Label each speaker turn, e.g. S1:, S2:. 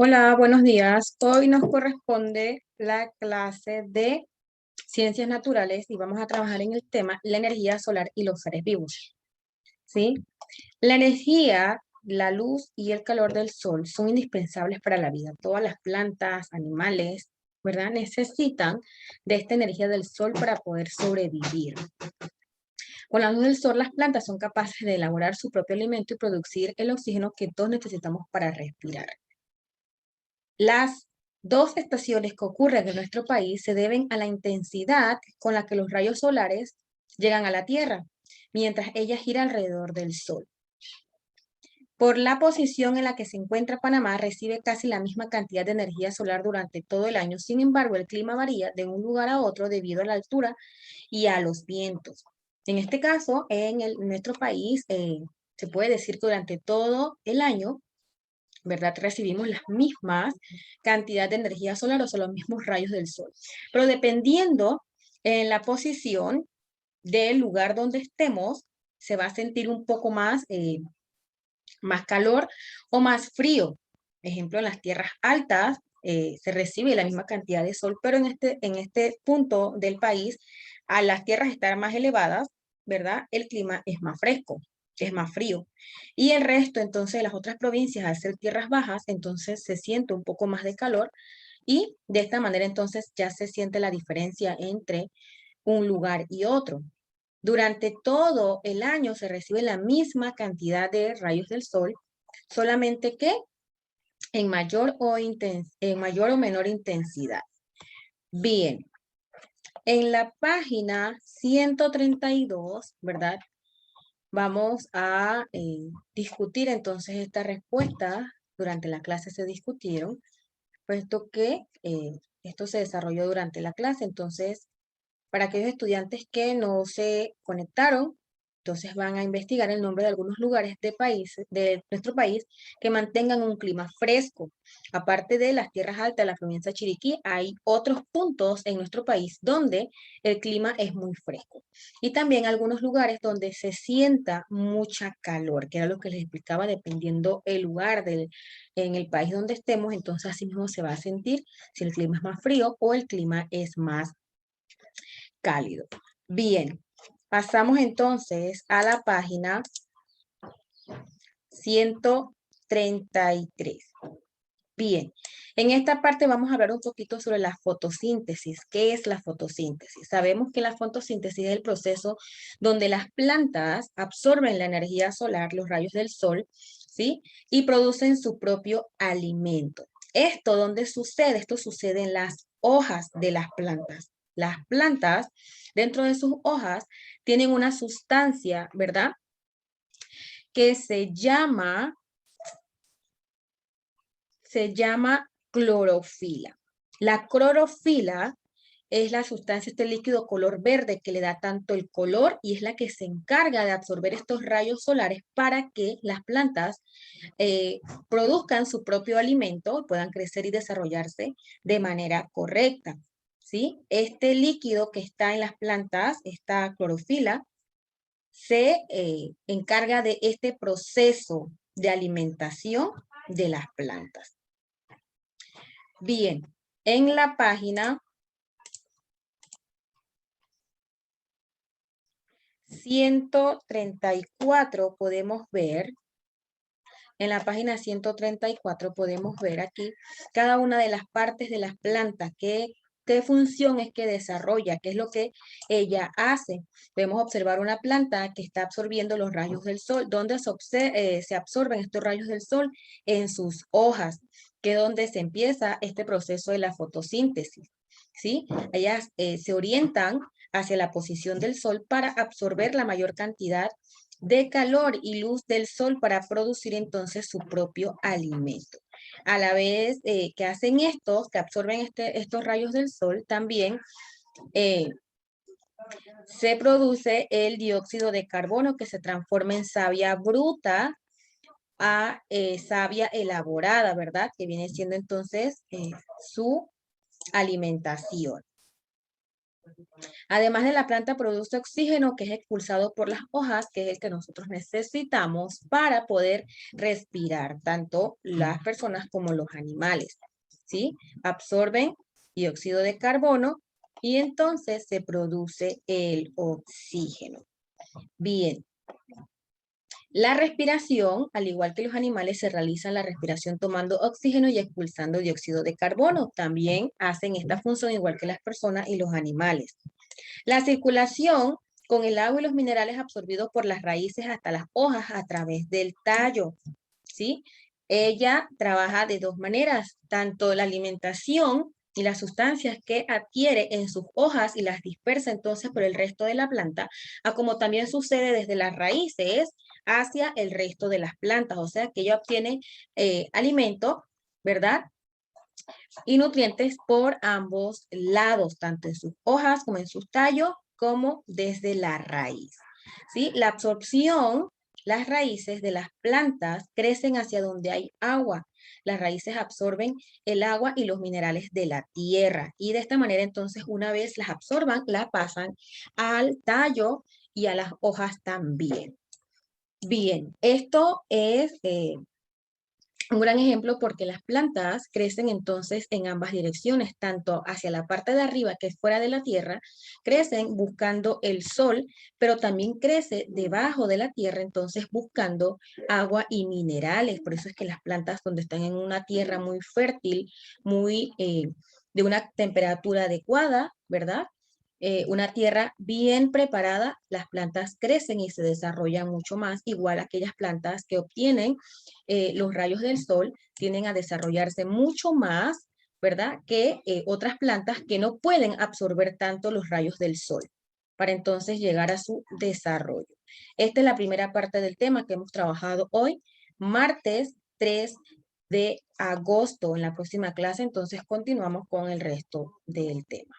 S1: Hola, buenos días. Hoy nos corresponde la clase de Ciencias Naturales y vamos a trabajar en el tema la energía solar y los seres vivos. ¿Sí? La energía, la luz y el calor del sol son indispensables para la vida. Todas las plantas, animales, ¿verdad? Necesitan de esta energía del sol para poder sobrevivir. Con la luz del sol, las plantas son capaces de elaborar su propio alimento y producir el oxígeno que todos necesitamos para respirar. Las dos estaciones que ocurren en nuestro país se deben a la intensidad con la que los rayos solares llegan a la Tierra, mientras ella gira alrededor del Sol. Por la posición en la que se encuentra Panamá, recibe casi la misma cantidad de energía solar durante todo el año. Sin embargo, el clima varía de un lugar a otro debido a la altura y a los vientos. En este caso, nuestro país, se puede decir que durante todo el año, ¿verdad? Recibimos las mismas cantidad de energía solar, o sea, los mismos rayos del sol. Pero dependiendo en la posición del lugar donde estemos, se va a sentir un poco más calor o más frío. Ejemplo, en las tierras altas se recibe la misma cantidad de sol, pero en este punto del país, a las tierras estar más elevadas, ¿verdad? El clima es más fresco, es más frío. Y el resto, entonces, de las otras provincias, al ser tierras bajas, entonces se siente un poco más de calor y de esta manera, entonces, ya se siente la diferencia entre un lugar y otro. Durante todo el año se recibe la misma cantidad de rayos del sol, solamente que en mayor o menor intensidad. Bien, en la página 132, ¿verdad? Vamos a discutir entonces esta respuesta. Durante la clase se discutieron, puesto que esto se desarrolló durante la clase. Entonces, para aquellos estudiantes que no se conectaron, entonces van a investigar el nombre de algunos lugares de nuestro país que mantengan un clima fresco. Aparte de las tierras altas de la provincia de Chiriquí, hay otros puntos en nuestro país donde el clima es muy fresco. Y también algunos lugares donde se sienta mucha calor, que era lo que les explicaba, dependiendo el lugar en el país donde estemos, entonces así mismo se va a sentir si el clima es más frío o el clima es más cálido. Bien, pasamos entonces a la página 133. Bien, en esta parte vamos a hablar un poquito sobre la fotosíntesis. ¿Qué es la fotosíntesis? Sabemos que la fotosíntesis es el proceso donde las plantas absorben la energía solar, los rayos del sol, ¿sí? Y producen su propio alimento. ¿Dónde sucede? Esto sucede en las hojas de las plantas. Las plantas, dentro de sus hojas, tienen una sustancia, ¿verdad? Que se llama clorofila. La clorofila es la sustancia, este líquido color verde que le da tanto el color y es la que se encarga de absorber estos rayos solares para que las plantas eh, produzcan su propio alimento, puedan crecer y desarrollarse de manera correcta. ¿Sí? Este líquido que está en las plantas, esta clorofila, se encarga de este proceso de alimentación de las plantas. Bien, en la página 134 podemos ver, aquí cada una de las partes de las plantas, qué función es que desarrolla, qué es lo que ella hace. Podemos observar una planta que está absorbiendo los rayos del sol. ¿Dónde se absorben estos rayos del sol? En sus hojas, que es donde se empieza este proceso de la fotosíntesis. ¿Sí? Ellas se orientan hacia la posición del sol para absorber la mayor cantidad de calor y luz del sol para producir entonces su propio alimento. A la vez que hacen esto, que absorben estos rayos del sol, también eh, se produce el dióxido de carbono que se transforma en savia bruta a savia elaborada, ¿verdad? Que viene siendo entonces su alimentación. Además de la planta produce oxígeno que es expulsado por las hojas, que es el que nosotros necesitamos para poder respirar, tanto las personas como los animales, ¿sí? Absorben dióxido de carbono y entonces se produce el oxígeno. Bien. La respiración, al igual que los animales, se realiza la respiración tomando oxígeno y expulsando dióxido de carbono. También hacen esta función igual que las personas y los animales. La circulación con el agua y los minerales absorbidos por las raíces hasta las hojas a través del tallo, ¿sí? Ella trabaja de dos maneras, tanto la alimentación y las sustancias que adquiere en sus hojas y las dispersa entonces por el resto de la planta, a como también sucede desde las raíces hacia el resto de las plantas, o sea que ella obtiene alimento, ¿verdad? Y nutrientes por ambos lados, tanto en sus hojas como en sus tallos, como desde la raíz. ¿Sí? La absorción, las raíces de las plantas crecen hacia donde hay agua. Las raíces absorben el agua y los minerales de la tierra. Y de esta manera, entonces, una vez las absorban, las pasan al tallo y a las hojas también. Bien, esto es un gran ejemplo porque las plantas crecen entonces en ambas direcciones, tanto hacia la parte de arriba que es fuera de la tierra, crecen buscando el sol, pero también crece debajo de la tierra, entonces buscando agua y minerales. Por eso es que las plantas donde están en una tierra muy fértil, muy de una temperatura adecuada, ¿verdad? Una tierra bien preparada, las plantas crecen y se desarrollan mucho más, igual aquellas plantas que obtienen los rayos del sol tienden a desarrollarse mucho más, ¿verdad? Que otras plantas que no pueden absorber tanto los rayos del sol para entonces llegar a su desarrollo. Esta es la primera parte del tema que hemos trabajado hoy, martes 3 de agosto. En la próxima clase entonces continuamos con el resto del tema.